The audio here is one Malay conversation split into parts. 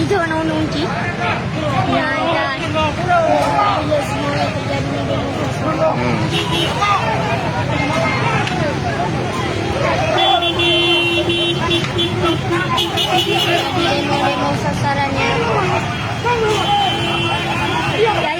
Itu warna ungu. Ya, dan bila semua yang terjadi di Jadi demo sasarannya. Ya, dia.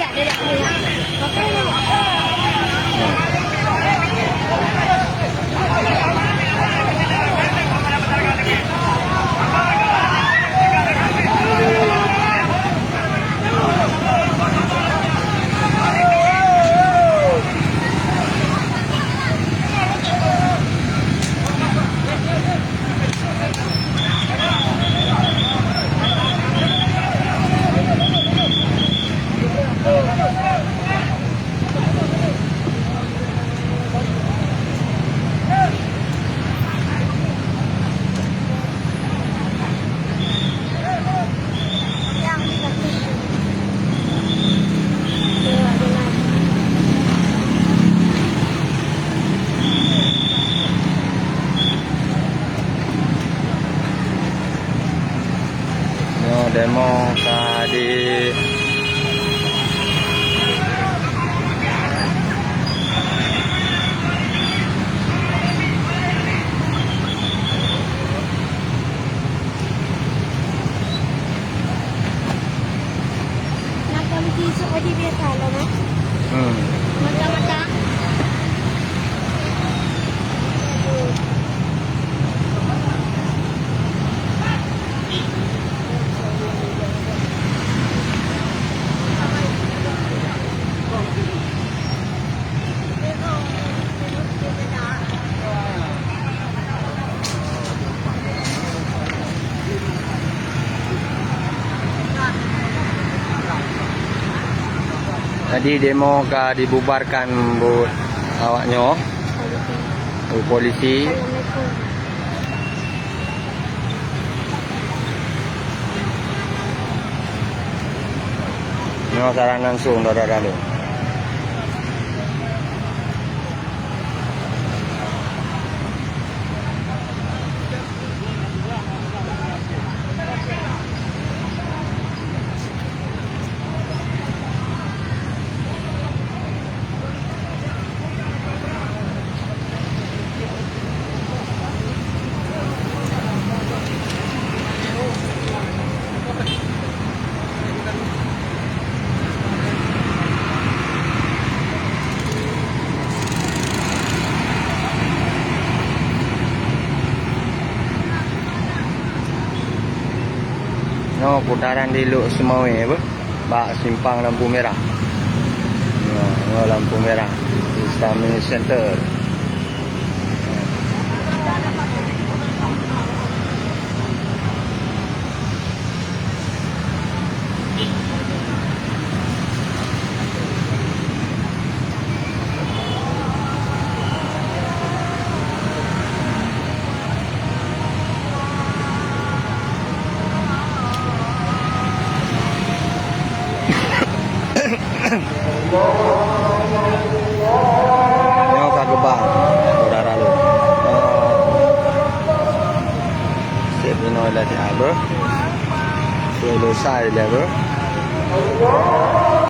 Demo tadi Nak kami suka di biasa lah, nak. Mata-mata. tadi demo ka dibubarkan bu awaknya bu polisi. Nyo saran langsung saudara-saudara. No, putaran di Luk Semawe apa? Bak simpang lampu merah. No, lampu merah. Islamic Center. Nyo kagebang saudara lu. Sebino lagi apa? Selesai dah.